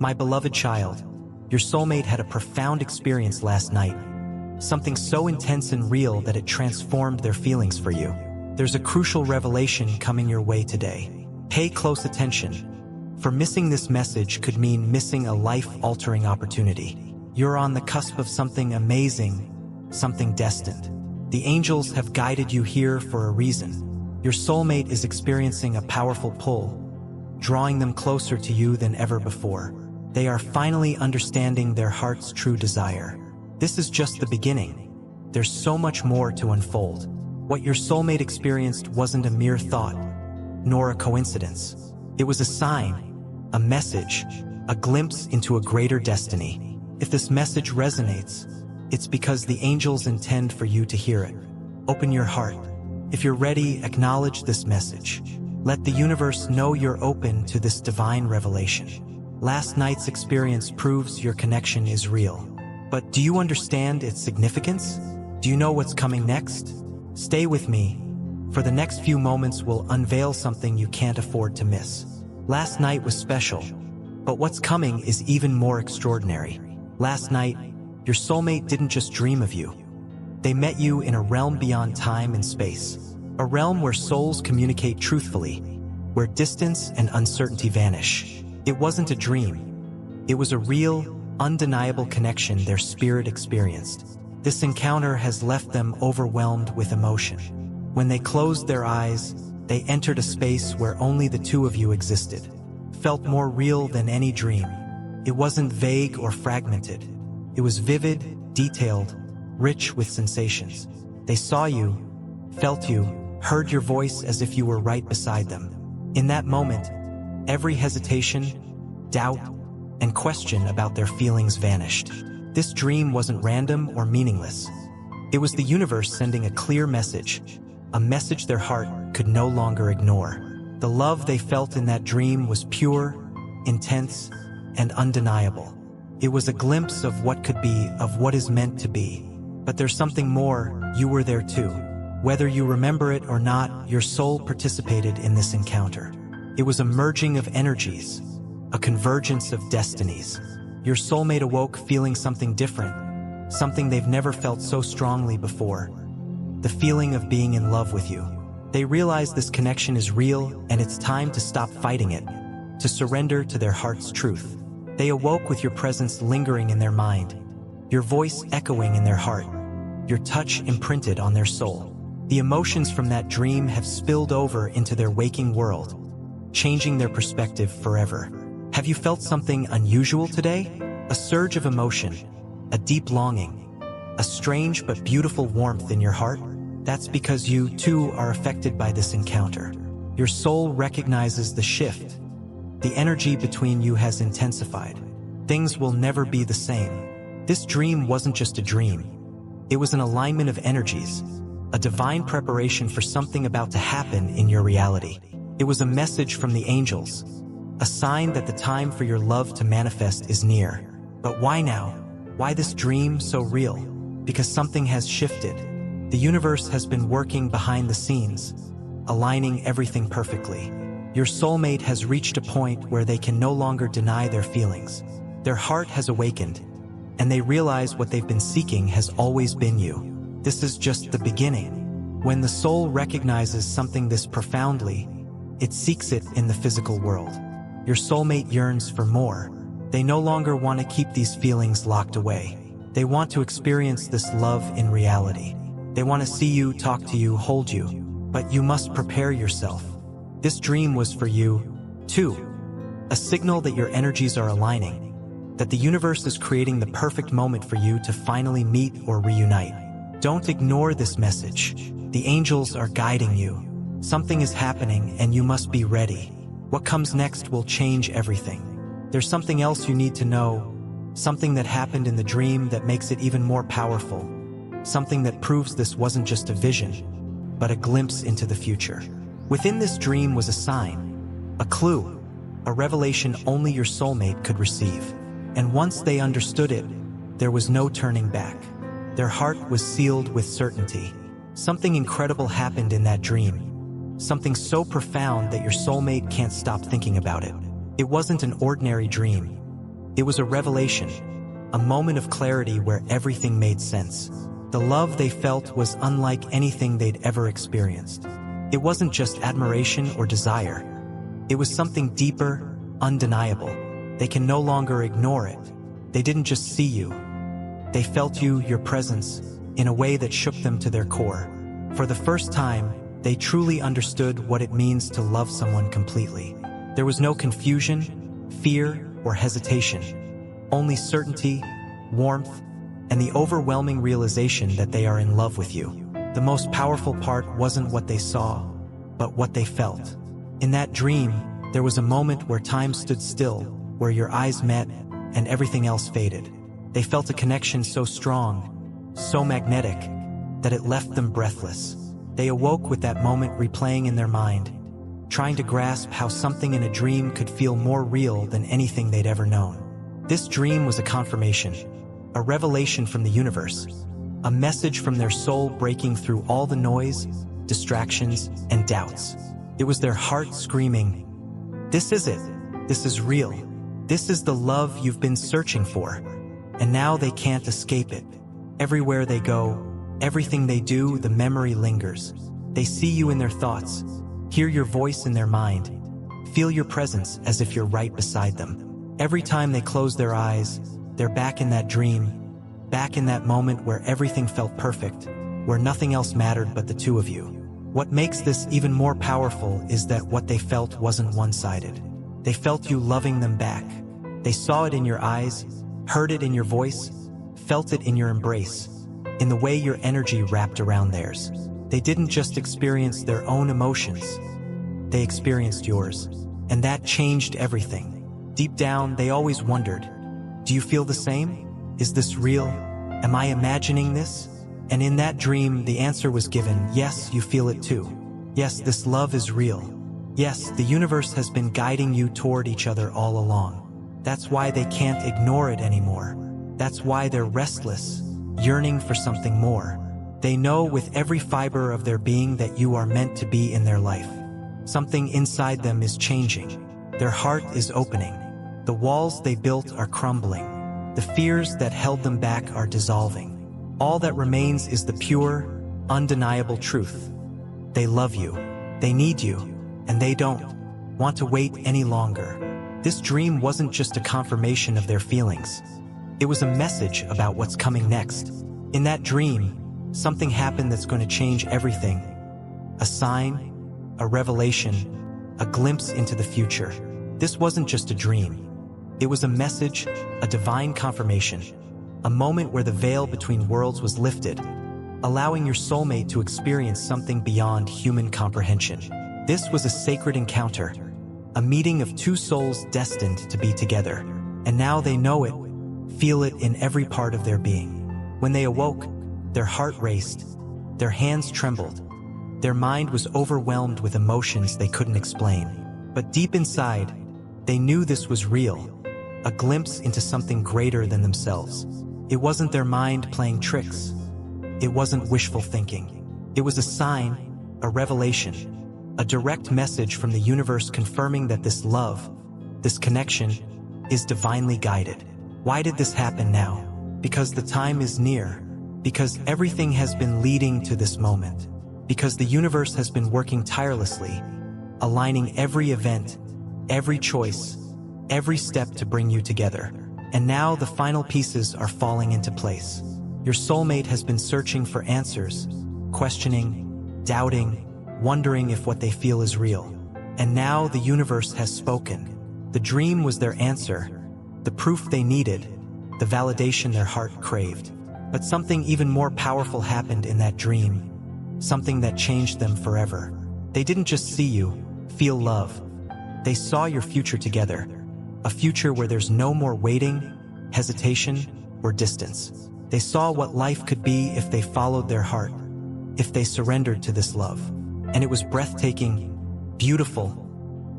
My beloved child, your soulmate had a profound experience last night. Something so intense and real that it transformed their feelings for you. There's a crucial revelation coming your way today. Pay close attention, for missing this message could mean missing a life-altering opportunity. You're on the cusp of something amazing, something destined. The angels have guided you here for a reason. Your soulmate is experiencing a powerful pull, drawing them closer to you than ever before. They are finally understanding their heart's true desire. This is just the beginning. There's so much more to unfold. What your soulmate experienced wasn't a mere thought, nor a coincidence. It was a sign, a message, a glimpse into a greater destiny. If this message resonates, it's because the angels intend for you to hear it. Open your heart. If you're ready, acknowledge this message. Let the universe know you're open to this divine revelation. Last night's experience proves your connection is real. But do you understand its significance? Do you know what's coming next? Stay with me. For the next few moments will unveil something you can't afford to miss. Last night was special, but what's coming is even more extraordinary. Last night, your soulmate didn't just dream of you. They met you in a realm beyond time and space. A realm where souls communicate truthfully, where distance and uncertainty vanish. It wasn't a dream. It was a real, undeniable connection their spirit experienced. This encounter has left them overwhelmed with emotion. When they closed their eyes, they entered a space where only the two of you existed. Felt more real than any dream. It wasn't vague or fragmented. It was vivid, detailed, rich with sensations. They saw you, felt you, heard your voice as if you were right beside them. In that moment, every hesitation, doubt, and question about their feelings vanished. This dream wasn't random or meaningless. It was the universe sending a clear message, a message their heart could no longer ignore. The love they felt in that dream was pure, intense, and undeniable. It was a glimpse of what could be, of what is meant to be. But there's something more. You were there too. Whether you remember it or not, your soul participated in this encounter. It was a merging of energies, a convergence of destinies. Your soulmate awoke feeling something different, something they've never felt so strongly before. The feeling of being in love with you. They realize this connection is real and it's time to stop fighting it, to surrender to their heart's truth. They awoke with your presence lingering in their mind, your voice echoing in their heart, your touch imprinted on their soul. The emotions from that dream have spilled over into their waking world, changing their perspective forever. Have you felt something unusual today? A surge of emotion, a deep longing, a strange but beautiful warmth in your heart? That's because you, too, are affected by this encounter. Your soul recognizes the shift. The energy between you has intensified. Things will never be the same. This dream wasn't just a dream. It was an alignment of energies, a divine preparation for something about to happen in your reality. It was a message from the angels, a sign that the time for your love to manifest is near. But why now? Why this dream so real? Because something has shifted. The universe has been working behind the scenes, aligning everything perfectly. Your soulmate has reached a point where they can no longer deny their feelings. Their heart has awakened, and they realize what they've been seeking has always been you. This is just the beginning. When the soul recognizes something this profoundly, it seeks it in the physical world. Your soulmate yearns for more. They no longer want to keep these feelings locked away. They want to experience this love in reality. They want to see you, talk to you, hold you. But you must prepare yourself. This dream was for you, too. A signal that your energies are aligning, that the universe is creating the perfect moment for you to finally meet or reunite. Don't ignore this message. The angels are guiding you. Something is happening and you must be ready. What comes next will change everything. There's something else you need to know, something that happened in the dream that makes it even more powerful, something that proves this wasn't just a vision, but a glimpse into the future. Within this dream was a sign, a clue, a revelation only your soulmate could receive. And once they understood it, there was no turning back. Their heart was sealed with certainty. Something incredible happened in that dream. Something so profound that your soulmate can't stop thinking about it. It wasn't an ordinary dream. It was a revelation, a moment of clarity where everything made sense. The love they felt was unlike anything they'd ever experienced. It wasn't just admiration or desire. It was something deeper, undeniable. They can no longer ignore it. They didn't just see you. They felt you, your presence, in a way that shook them to their core. For the first time, they truly understood what it means to love someone completely. There was no confusion, fear, or hesitation. Only certainty, warmth, and the overwhelming realization that they are in love with you. The most powerful part wasn't what they saw, but what they felt. In that dream, there was a moment where time stood still, where your eyes met, and everything else faded. They felt a connection so strong, so magnetic, that it left them breathless. They awoke with that moment replaying in their mind, trying to grasp how something in a dream could feel more real than anything they'd ever known. This dream was a confirmation, a revelation from the universe, a message from their soul breaking through all the noise, distractions, and doubts. It was their heart screaming, "This is it. This is real. This is the love you've been searching for." And now they can't escape it. Everywhere they go, everything they do, the memory lingers. They see you in their thoughts, hear your voice in their mind, feel your presence as if you're right beside them. Every time they close their eyes, they're back in that dream, back in that moment where everything felt perfect, where nothing else mattered but the two of you. What makes this even more powerful is that what they felt wasn't one-sided. They felt you loving them back. They saw it in your eyes, heard it in your voice, felt it in your embrace, in the way your energy wrapped around theirs. They didn't just experience their own emotions, they experienced yours. And that changed everything. Deep down, they always wondered, do you feel the same? Is this real? Am I imagining this? And in that dream, the answer was given, yes, you feel it too. Yes, this love is real. Yes, the universe has been guiding you toward each other all along. That's why they can't ignore it anymore. That's why they're restless, yearning for something more. They know with every fiber of their being that you are meant to be in their life. Something inside them is changing. Their heart is opening. The walls they built are crumbling. The fears that held them back are dissolving. All that remains is the pure, undeniable truth. They love you, they need you, and they don't want to wait any longer. This dream wasn't just a confirmation of their feelings. It was a message about what's coming next. In that dream, something happened that's going to change everything. A sign, a revelation, a glimpse into the future. This wasn't just a dream. It was a message, a divine confirmation, a moment where the veil between worlds was lifted, allowing your soulmate to experience something beyond human comprehension. This was a sacred encounter, a meeting of two souls destined to be together. And now they know it, feel it in every part of their being. When they awoke, their heart raced, their hands trembled, their mind was overwhelmed with emotions they couldn't explain. But deep inside, they knew this was real, a glimpse into something greater than themselves. It wasn't their mind playing tricks. It wasn't wishful thinking. It was a sign, a revelation, a direct message from the universe confirming that this love, this connection, is divinely guided. Why did this happen now? Because the time is near. Because everything has been leading to this moment. Because the universe has been working tirelessly, aligning every event, every choice, every step to bring you together. And now the final pieces are falling into place. Your soulmate has been searching for answers, questioning, doubting, wondering if what they feel is real. And now the universe has spoken. The dream was their answer, the proof they needed, the validation their heart craved. But something even more powerful happened in that dream, something that changed them forever. They didn't just see you, feel love. They saw your future together, a future where there's no more waiting, hesitation, or distance. They saw what life could be if they followed their heart, if they surrendered to this love. And it was breathtaking, beautiful,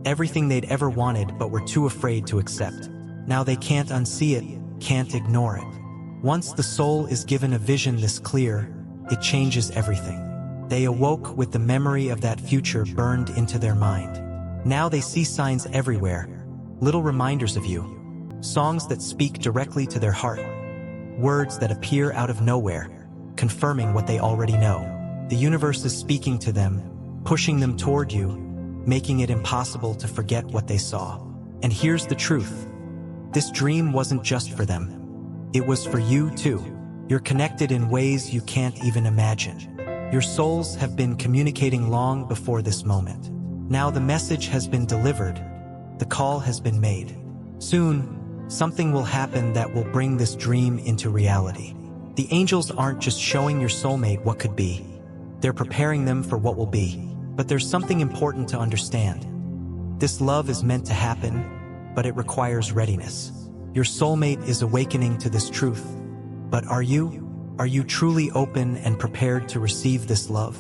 everything they'd ever wanted but were too afraid to accept. Now they can't unsee it, can't ignore it. Once the soul is given a vision this clear, it changes everything. They awoke with the memory of that future burned into their mind. Now they see signs everywhere, little reminders of you, songs that speak directly to their heart, words that appear out of nowhere, confirming what they already know. The universe is speaking to them, pushing them toward you, making it impossible to forget what they saw. And here's the truth. This dream wasn't just for them. It was for you too. You're connected in ways you can't even imagine. Your souls have been communicating long before this moment. Now the message has been delivered. The call has been made. Soon, something will happen that will bring this dream into reality. The angels aren't just showing your soulmate what could be. They're preparing them for what will be. But there's something important to understand. This love is meant to happen, but it requires readiness. Your soulmate is awakening to this truth. But are you? Are you truly open and prepared to receive this love?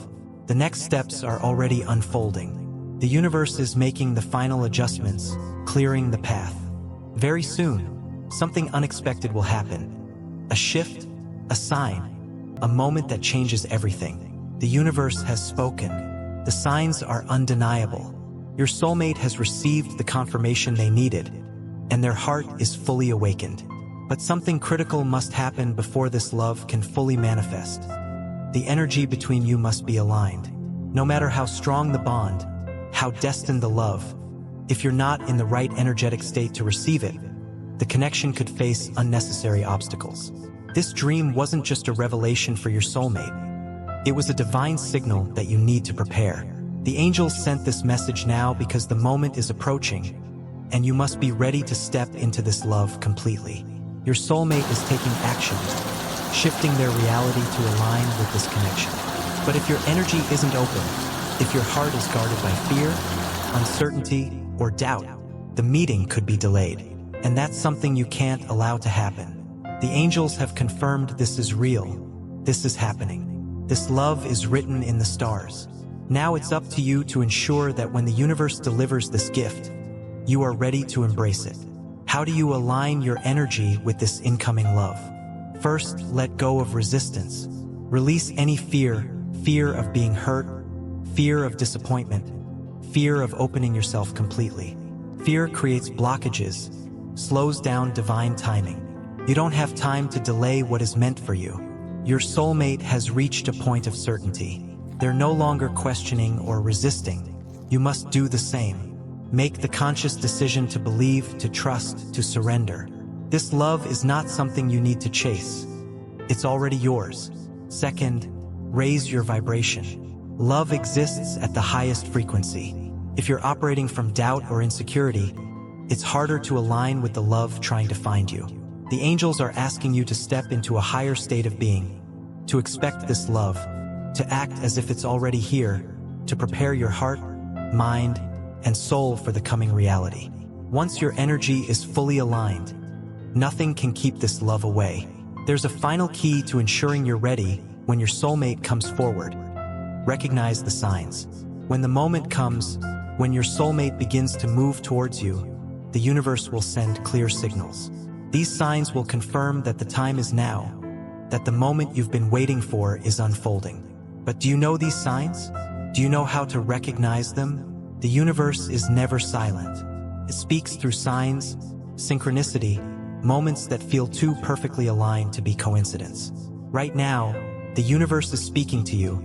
The next steps are already unfolding. The universe is making the final adjustments, clearing the path. Very soon, something unexpected will happen. A shift, a sign, a moment that changes everything. The universe has spoken. The signs are undeniable. Your soulmate has received the confirmation they needed, and their heart is fully awakened. But something critical must happen before this love can fully manifest. The energy between you must be aligned. No matter how strong the bond, how destined the love, if you're not in the right energetic state to receive it, the connection could face unnecessary obstacles. This dream wasn't just a revelation for your soulmate. It was a divine signal that you need to prepare. The angels sent this message now because the moment is approaching, and you must be ready to step into this love completely. Your soulmate is taking action, shifting their reality to align with this connection. But if your energy isn't open, if your heart is guarded by fear, uncertainty, or doubt, the meeting could be delayed. And that's something you can't allow to happen. The angels have confirmed this is real. This is happening. This love is written in the stars. Now it's up to you to ensure that when the universe delivers this gift, you are ready to embrace it. How do you align your energy with this incoming love? First, let go of resistance. Release any fear of being hurt, fear of disappointment, fear of opening yourself completely. Fear creates blockages, slows down divine timing. You don't have time to delay what is meant for you. Your soulmate has reached a point of certainty. They're no longer questioning or resisting. You must do the same. Make the conscious decision to believe, to trust, to surrender. This love is not something you need to chase. It's already yours. Second, raise your vibration. Love exists at the highest frequency. If you're operating from doubt or insecurity, it's harder to align with the love trying to find you. The angels are asking you to step into a higher state of being, to expect this love, to act as if it's already here, to prepare your heart, mind, and soul for the coming reality. Once your energy is fully aligned, nothing can keep this love away. There's a final key to ensuring you're ready when your soulmate comes forward. Recognize the signs. When the moment comes, when your soulmate begins to move towards you, the universe will send clear signals. These signs will confirm that the time is now, that the moment you've been waiting for is unfolding. But do you know these signs? Do you know how to recognize them? The universe is never silent. It speaks through signs, synchronicity, moments that feel too perfectly aligned to be coincidence. Right now, the universe is speaking to you,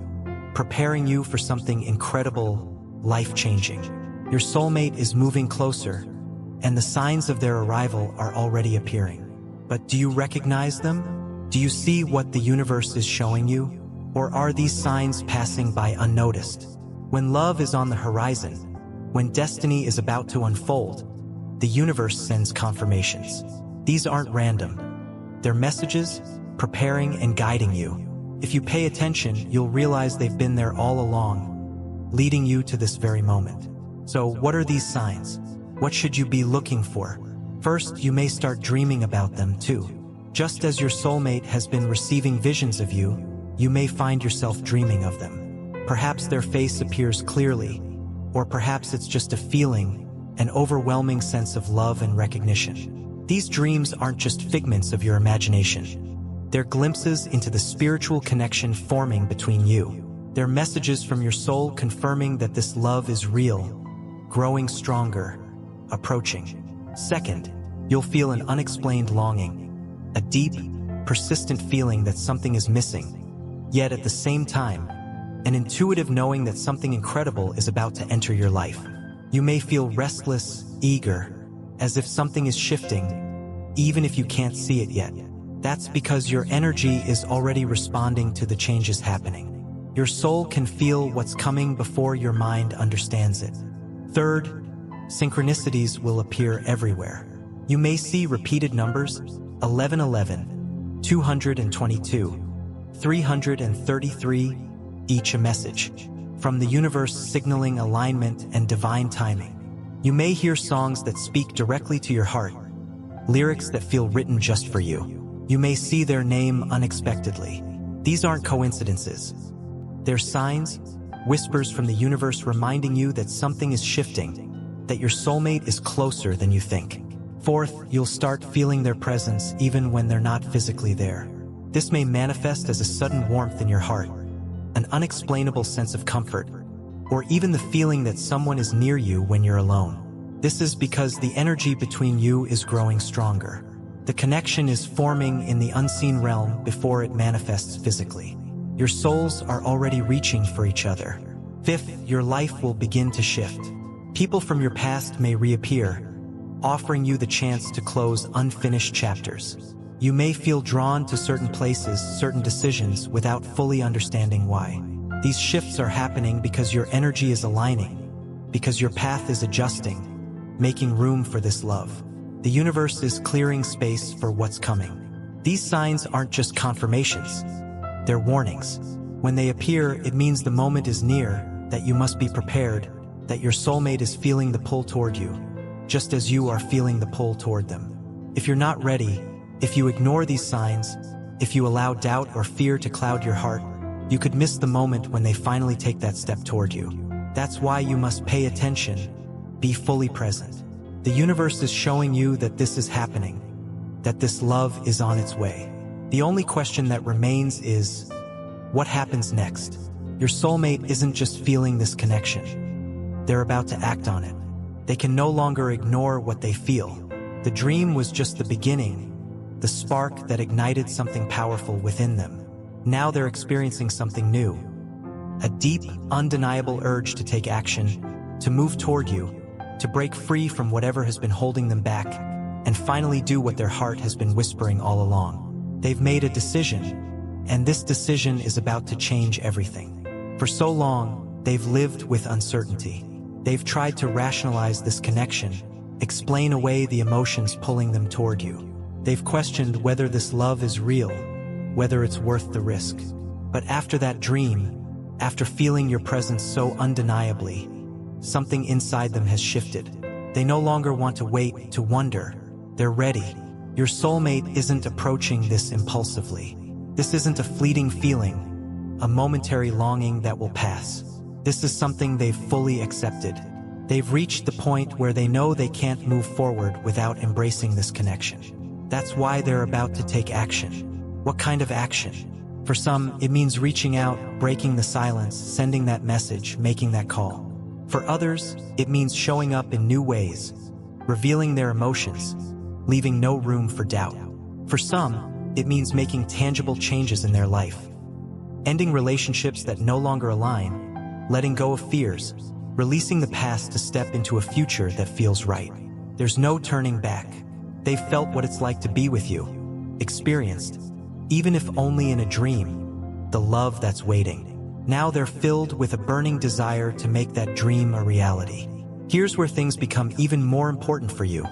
preparing you for something incredible, life-changing. Your soulmate is moving closer, and the signs of their arrival are already appearing. But do you recognize them? Do you see what the universe is showing you? Or are these signs passing by unnoticed? When love is on the horizon, when destiny is about to unfold, the universe sends confirmations. These aren't random. They're messages, preparing and guiding you. If you pay attention, you'll realize they've been there all along, leading you to this very moment. So, what are these signs? What should you be looking for? First, you may start dreaming about them too. Just as your soulmate has been receiving visions of you, you may find yourself dreaming of them. Perhaps their face appears clearly, or perhaps it's just a feeling, an overwhelming sense of love and recognition. These dreams aren't just figments of your imagination. They're glimpses into the spiritual connection forming between you. They're messages from your soul confirming that this love is real, growing stronger, approaching. Second, You'll feel an unexplained longing, a deep, persistent feeling that something is missing, yet at the same time, an intuitive knowing that something incredible is about to enter your life. You may feel restless, eager, as if something is shifting, even if you can't see it yet. That's because your energy is already responding to the changes happening. Your soul can feel what's coming before your mind understands it. Third, synchronicities will appear everywhere. You may see repeated numbers, 1111, 222, 333, each a message from the universe signaling alignment and divine timing. You may hear songs that speak directly to your heart, lyrics that feel written just for you. You may see their name unexpectedly. These aren't coincidences. They're signs, whispers from the universe reminding you that something is shifting, that your soulmate is closer than you think. Fourth, you'll start feeling their presence even when they're not physically there. This may manifest as a sudden warmth in your heart, an unexplainable sense of comfort, or even the feeling that someone is near you when you're alone. This is because the energy between you is growing stronger. The connection is forming in the unseen realm before it manifests physically. Your souls are already reaching for each other. Fifth, your life will begin to shift. People from your past may reappear, offering you the chance to close unfinished chapters. You may feel drawn to certain places, certain decisions, without fully understanding why. These shifts are happening because your energy is aligning, because your path is adjusting, making room for this love. The universe is clearing space for what's coming. These signs aren't just confirmations, they're warnings. When they appear, it means the moment is near, that you must be prepared, that your soulmate is feeling the pull toward you, just as you are feeling the pull toward them. If you're not ready, if you ignore these signs, if you allow doubt or fear to cloud your heart, you could miss the moment when they finally take that step toward you. That's why you must pay attention, be fully present. The universe is showing you that this is happening, that this love is on its way. The only question that remains is, what happens next? Your soulmate isn't just feeling this connection. They're about to act on it. They can no longer ignore what they feel. The dream was just the beginning, the spark that ignited something powerful within them. Now they're experiencing something new. A deep, undeniable urge to take action, to move toward you, to break free from whatever has been holding them back, and finally do what their heart has been whispering all along. They've made a decision, and this decision is about to change everything. For so long, they've lived with uncertainty. They've tried to rationalize this connection, explain away the emotions pulling them toward you. They've questioned whether this love is real, whether it's worth the risk. But after that dream, after feeling your presence so undeniably, something inside them has shifted. They no longer want to wait, to wonder. They're ready. Your soulmate isn't approaching this impulsively. This isn't a fleeting feeling, a momentary longing that will pass. This is something they've fully accepted. They've reached the point where they know they can't move forward without embracing this connection. That's why they're about to take action. What kind of action? For some, it means reaching out, breaking the silence, sending that message, making that call. For others, it means showing up in new ways, revealing their emotions, leaving no room for doubt. For some, it means making tangible changes in their life, ending relationships that no longer align, letting go of fears, releasing the past to step into a future that feels right. There's no turning back. They've felt what it's like to be with you, experienced, even if only in a dream, the love that's waiting. Now they're filled with a burning desire to make that dream a reality. Here's where things become even more important for you.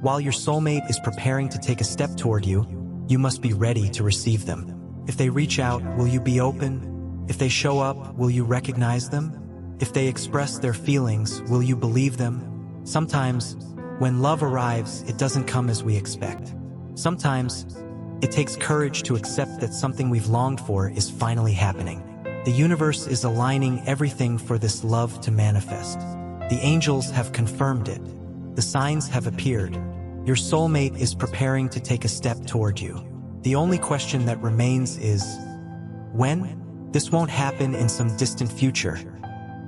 While your soulmate is preparing to take a step toward you, you must be ready to receive them. If they reach out, will you be open? If they show up, will you recognize them? If they express their feelings, will you believe them? Sometimes, when love arrives, it doesn't come as we expect. Sometimes, it takes courage to accept that something we've longed for is finally happening. The universe is aligning everything for this love to manifest. The angels have confirmed it. The signs have appeared. Your soulmate is preparing to take a step toward you. The only question that remains is, when? This won't happen in some distant future.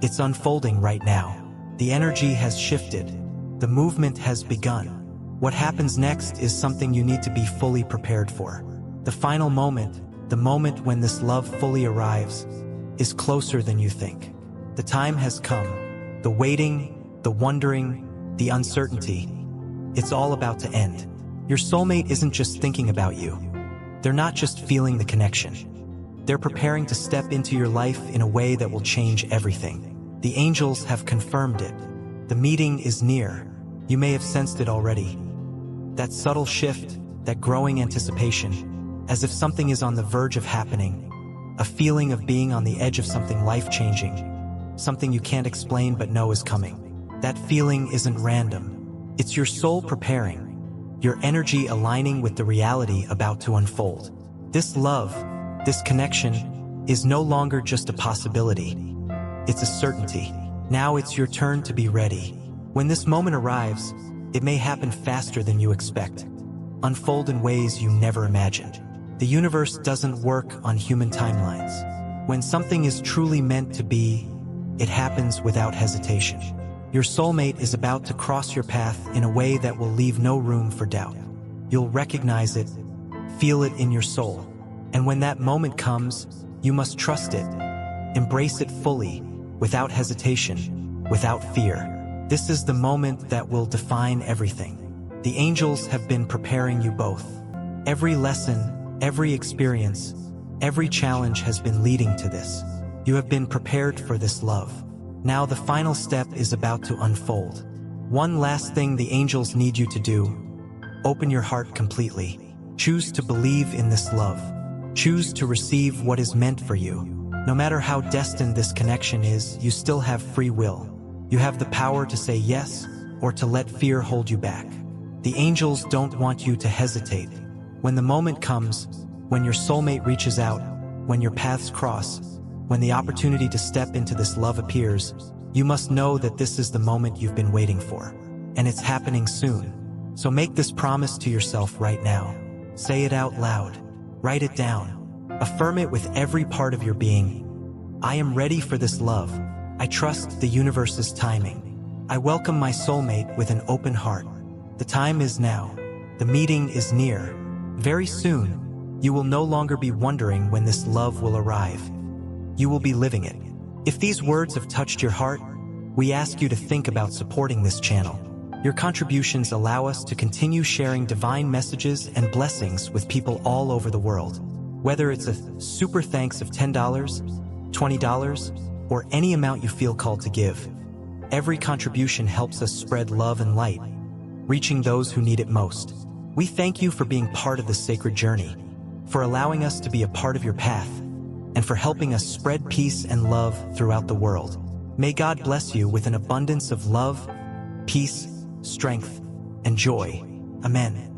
It's unfolding right now. The energy has shifted. The movement has begun. What happens next is something you need to be fully prepared for. The final moment, the moment when this love fully arrives, is closer than you think. The time has come. The waiting, the wondering, the uncertainty. It's all about to end. Your soulmate isn't just thinking about you. They're not just feeling the connection. They're preparing to step into your life in a way that will change everything. The angels have confirmed it. The meeting is near. You may have sensed it already. That subtle shift, that growing anticipation, as if something is on the verge of happening, a feeling of being on the edge of something life-changing, something you can't explain but know is coming. That feeling isn't random. It's your soul preparing, your energy aligning with the reality about to unfold. This love, this connection, is no longer just a possibility. It's a certainty. Now it's your turn to be ready. When this moment arrives, it may happen faster than you expect, unfold in ways you never imagined. The universe doesn't work on human timelines. When something is truly meant to be, it happens without hesitation. Your soulmate is about to cross your path in a way that will leave no room for doubt. You'll recognize it, feel it in your soul. And when that moment comes, you must trust it, embrace it fully, without hesitation, without fear. This is the moment that will define everything. The angels have been preparing you both. Every lesson, every experience, every challenge has been leading to this. You have been prepared for this love. Now the final step is about to unfold. One last thing the angels need you to do: open your heart completely. Choose to believe in this love. Choose to receive what is meant for you. No matter how destined this connection is, you still have free will. You have the power to say yes, or to let fear hold you back. The angels don't want you to hesitate. When the moment comes, when your soulmate reaches out, when your paths cross, when the opportunity to step into this love appears, you must know that this is the moment you've been waiting for. And it's happening soon. So make this promise to yourself right now. Say it out loud. Write it down. Affirm it with every part of your being. I am ready for this love. I trust the universe's timing. I welcome my soulmate with an open heart. The time is now. The meeting is near. Very soon, you will no longer be wondering when this love will arrive. You will be living it. If these words have touched your heart, we ask you to think about supporting this channel. Your contributions allow us to continue sharing divine messages and blessings with people all over the world. Whether it's a super thanks of $10, $20, or any amount you feel called to give, every contribution helps us spread love and light, reaching those who need it most. We thank you for being part of this sacred journey, for allowing us to be a part of your path, and for helping us spread peace and love throughout the world. May God bless you with an abundance of love, peace, strength, and joy. Amen.